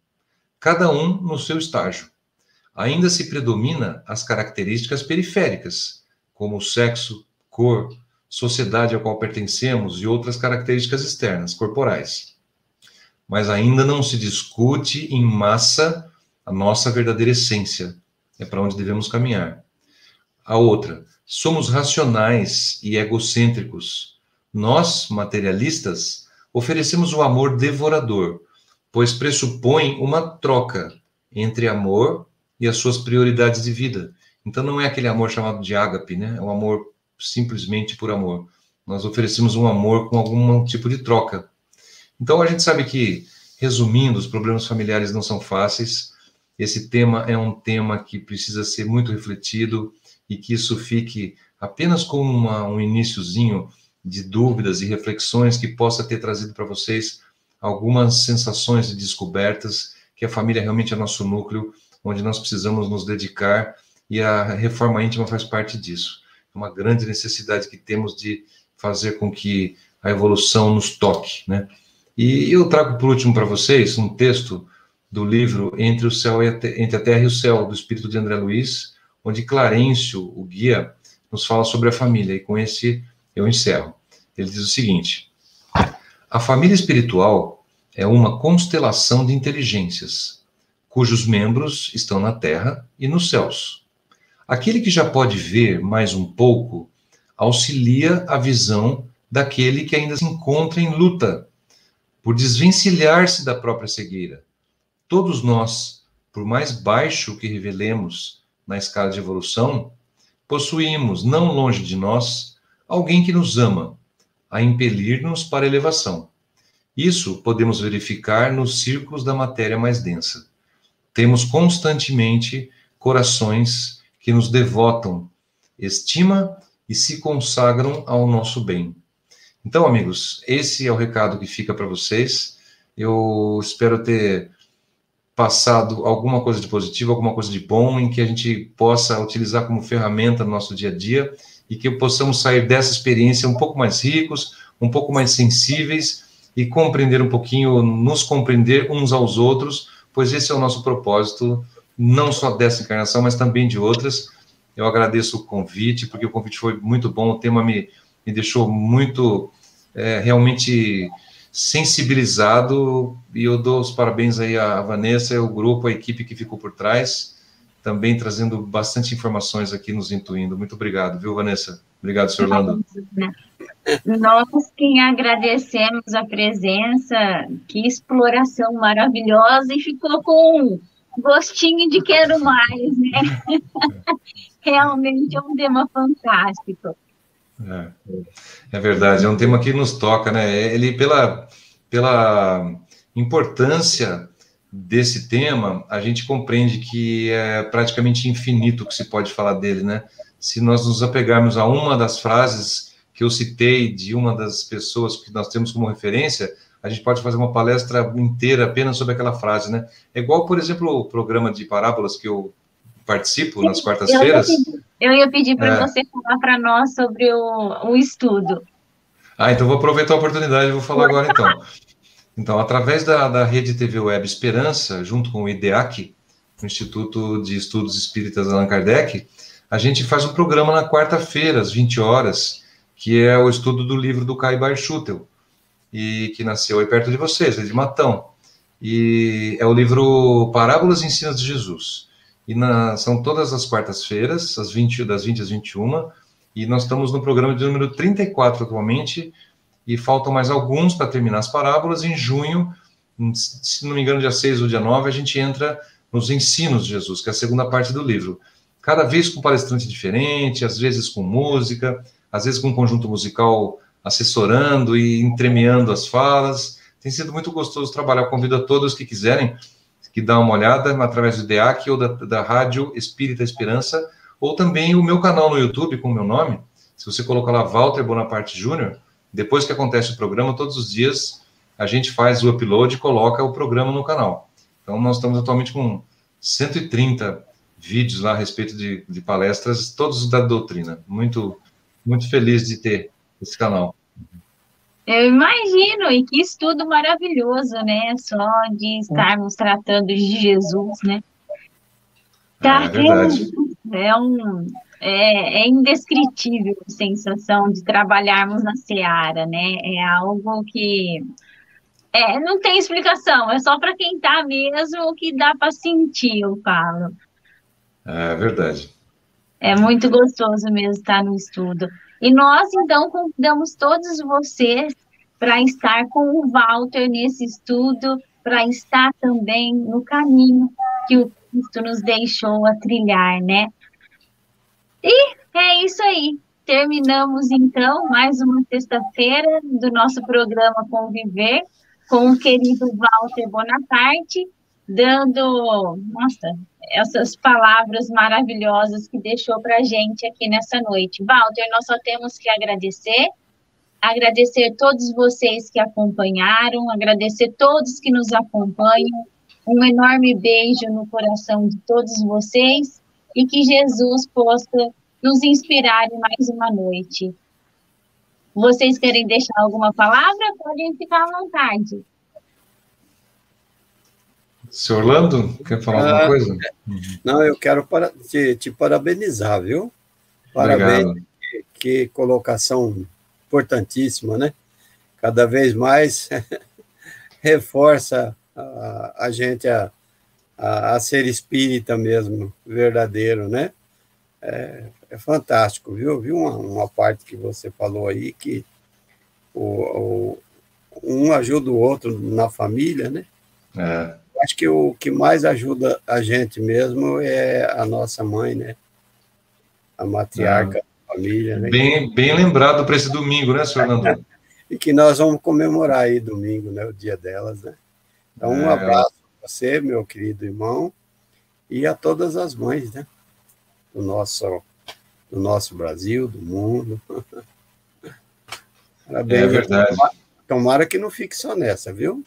[SPEAKER 3] cada um no seu estágio. Ainda se predomina as características periféricas, como o sexo, cor, sociedade a qual pertencemos e outras características externas, corporais. Mas ainda não se discute em massa a nossa verdadeira essência. É para onde devemos caminhar. A outra, somos racionais e egocêntricos. Nós, materialistas, oferecemos o amor devorador, pois pressupõe uma troca entre amor e as suas prioridades de vida. Então não é aquele amor chamado de ágape, né? É um amor simplesmente por amor. Nós oferecemos um amor com algum tipo de troca. Então a gente sabe que, resumindo, os problemas familiares não são fáceis. Esse tema é um tema que precisa ser muito refletido e que isso fique apenas como um iniciozinho de dúvidas e reflexões que possa ter trazido para vocês algumas sensações de descobertas, que a família realmente é nosso núcleo, onde nós precisamos nos dedicar, e a reforma íntima faz parte disso. É uma grande necessidade que temos de fazer com que a evolução nos toque, né? E eu trago por último para vocês um texto do livro Entre a Terra e o Céu, do Espírito de André Luiz, onde Clarencio, o guia, nos fala sobre a família, e com esse eu encerro. Ele diz o seguinte: a família espiritual é uma constelação de inteligências, cujos membros estão na Terra e nos céus. Aquele que já pode ver mais um pouco, auxilia a visão daquele que ainda se encontra em luta, por desvencilhar-se da própria cegueira. Todos nós, por mais baixo que revelemos na escala de evolução, possuímos, não longe de nós, alguém que nos ama, a impelir-nos para a elevação. Isso podemos verificar nos círculos da matéria mais densa. Temos constantemente corações que nos devotam, estima e se consagram ao nosso bem. Então, amigos, esse é o recado que fica para vocês. Eu espero ter passado alguma coisa de positivo, alguma coisa de bom, em que a gente possa utilizar como ferramenta no nosso dia a dia e que possamos sair dessa experiência um pouco mais ricos, um pouco mais sensíveis e compreender um pouquinho, nos compreender uns aos outros, pois esse é o nosso propósito, não só dessa encarnação, mas também de outras. Eu agradeço o convite, porque o convite foi muito bom, o tema me deixou muito, realmente sensibilizado, e eu dou os parabéns aí à Vanessa, o grupo, a equipe que ficou por trás, também trazendo bastante informações aqui, nos intuindo. Muito obrigado, viu, Vanessa? Obrigado, senhor Orlando.
[SPEAKER 1] Nós quem agradecemos a presença, que exploração maravilhosa, e ficou com um gostinho de quero mais, né? Realmente é um tema fantástico.
[SPEAKER 3] É verdade, é um tema que nos toca, né? Ele, pela importância desse tema, a gente compreende que é praticamente infinito o que se pode falar dele, né? Se nós nos apegarmos a uma das frases que eu citei de uma das pessoas que nós temos como referência, a gente pode fazer uma palestra inteira apenas sobre aquela frase, né? É igual, por exemplo, o programa de parábolas que eu participo nas quartas-feiras.
[SPEAKER 1] Eu ia pedir para você falar para nós sobre o estudo.
[SPEAKER 3] Então vou aproveitar a oportunidade e vou falar agora, então. Então, através da Rede TV Web Esperança, junto com o IDEAC, o Instituto de Estudos Espíritas Allan Kardec, a gente faz um programa na quarta-feira, às 20 horas, que é o estudo do livro do Kai Barchutel, e que nasceu aí perto de vocês, de Matão. E é o livro Parábolas e Ensinos de Jesus. E são todas as quartas-feiras, das 20 às 21, e nós estamos no programa de número 34 atualmente, e faltam mais alguns para terminar as parábolas. Em junho, se não me engano, dia 6 ou dia 9, a gente entra nos Ensinos de Jesus, que é a segunda parte do livro. Cada vez com palestrante diferente, às vezes com música, às vezes com um conjunto musical assessorando e entremeando as falas. Tem sido muito gostoso trabalhar. Eu convido a todos que quiserem que dá uma olhada através do DEAC ou da Rádio Espírita Esperança, ou também o meu canal no YouTube com o meu nome. Se você colocar lá Walter Bonaparte Júnior, depois que acontece o programa, todos os dias a gente faz o upload e coloca o programa no canal. Então, nós estamos atualmente com 130 vídeos lá a respeito de palestras, todos da doutrina. Muito, muito feliz de ter esse canal.
[SPEAKER 1] Eu imagino, e que estudo maravilhoso, né? Só de estarmos tratando de Jesus, né? Tá,
[SPEAKER 3] É verdade.
[SPEAKER 1] É indescritível a sensação de trabalharmos na seara, né? É algo que não tem explicação, é só para quem está mesmo que dá para sentir, eu falo.
[SPEAKER 3] É verdade.
[SPEAKER 1] É muito gostoso mesmo estar no estudo. E nós, então, convidamos todos vocês para estar com o Walter nesse estudo, para estar também no caminho que o Cristo nos deixou a trilhar, né? E é isso aí. Terminamos, então, mais uma sexta-feira do nosso programa Conviver, com o querido Walter Bonaparte, dando, essas palavras maravilhosas que deixou para a gente aqui nessa noite. Walter, nós só temos que agradecer todos vocês que acompanharam, agradecer todos que nos acompanham, um enorme beijo no coração de todos vocês, e que Jesus possa nos inspirar em mais uma noite. Vocês querem deixar alguma palavra? Podem ficar à vontade.
[SPEAKER 3] Senhor Orlando, quer falar alguma coisa?
[SPEAKER 2] Não, eu quero te parabenizar, viu? Parabéns.
[SPEAKER 3] Obrigado.
[SPEAKER 2] Que colocação importantíssima, né? Cada vez mais reforça a gente a ser espírita mesmo, verdadeiro, né? É fantástico, viu? Viu uma parte que você falou aí, que um ajuda o outro na família, né? Acho que o que mais ajuda a gente mesmo é a nossa mãe, né? A matriarca da família, né?
[SPEAKER 3] Bem lembrado para esse domingo, né, senhor Orlando?
[SPEAKER 2] E que nós vamos comemorar aí domingo, né? O dia delas, né? Então, um abraço a você, meu querido irmão, e a todas as mães, né? Do nosso Brasil, do mundo. Parabéns.
[SPEAKER 3] É verdade.
[SPEAKER 2] Tomara que não fique só nessa, viu?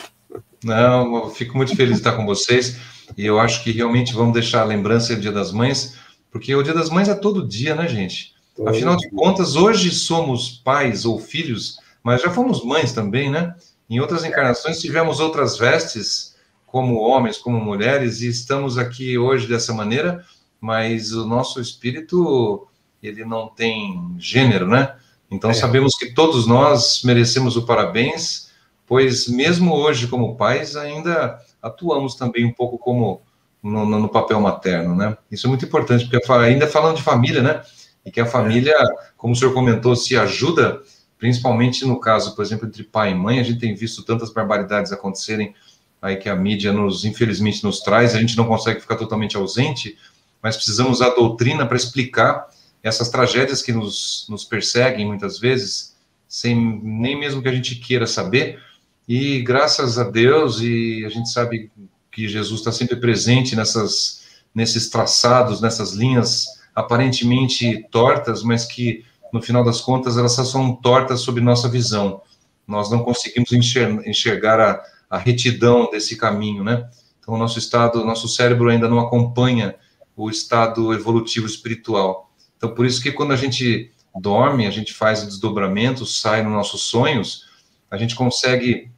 [SPEAKER 3] Não, eu fico muito feliz de estar com vocês, e eu acho que realmente vamos deixar a lembrança do Dia das Mães, porque o Dia das Mães é todo dia, né, gente? Afinal de contas, hoje somos pais ou filhos, mas já fomos mães também, né? Em outras encarnações tivemos outras vestes, como homens, como mulheres, e estamos aqui hoje dessa maneira, mas o nosso espírito, ele não tem gênero, né? Então sabemos que todos nós merecemos o parabéns pois mesmo hoje, como pais, ainda atuamos também um pouco como no papel materno, né? Isso é muito importante, porque ainda falando de família, né? E que a família, como o senhor comentou, se ajuda, principalmente no caso, por exemplo, entre pai e mãe, a gente tem visto tantas barbaridades acontecerem aí que a mídia infelizmente nos traz, a gente não consegue ficar totalmente ausente, mas precisamos da doutrina para explicar essas tragédias que nos perseguem muitas vezes, sem nem mesmo que a gente queira saber, e graças a Deus, e a gente sabe que Jesus está sempre presente nesses traçados, nessas linhas aparentemente tortas, mas que, no final das contas, elas só são tortas sob nossa visão. Nós não conseguimos enxergar a retidão desse caminho, né? Então, o nosso cérebro ainda não acompanha o estado evolutivo espiritual. Então, por isso que quando a gente dorme, a gente faz o desdobramento, sai nos nossos sonhos, a gente consegue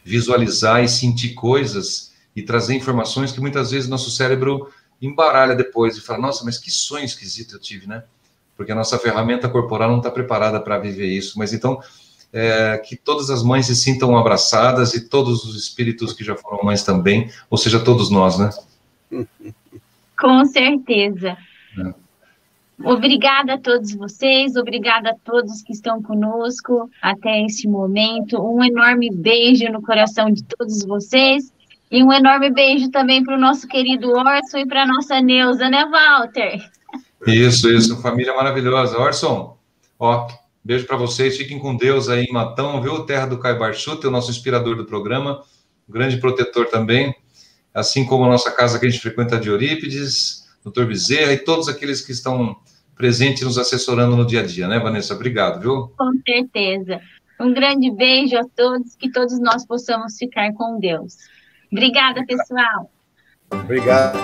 [SPEAKER 3] visualizar e sentir coisas e trazer informações que muitas vezes nosso cérebro embaralha depois e fala, nossa, mas que sonho esquisito eu tive, né? Porque a nossa ferramenta corporal não está preparada para viver isso. Mas então, que todas as mães se sintam abraçadas e todos os espíritos que já foram mães também, ou seja, todos nós, né?
[SPEAKER 1] Com certeza. Obrigada a todos vocês, obrigada a todos que estão conosco até este momento. Um enorme beijo no coração de todos vocês e um enorme beijo também para o nosso querido Orson e para a nossa Neuza, né, Walter?
[SPEAKER 3] Isso, família maravilhosa. Orson, ó, beijo para vocês, fiquem com Deus aí em Matão, viu? Terra do Caio Barchuta, o nosso inspirador do programa, grande protetor também, assim como a nossa casa que a gente frequenta de Eurípides, Dr. Bezerra e todos aqueles que estão presentes nos assessorando no dia a dia, né, Vanessa? Obrigado, viu?
[SPEAKER 1] Com certeza. Um grande beijo a todos, que todos nós possamos ficar com Deus. Obrigada, pessoal.
[SPEAKER 2] Obrigado.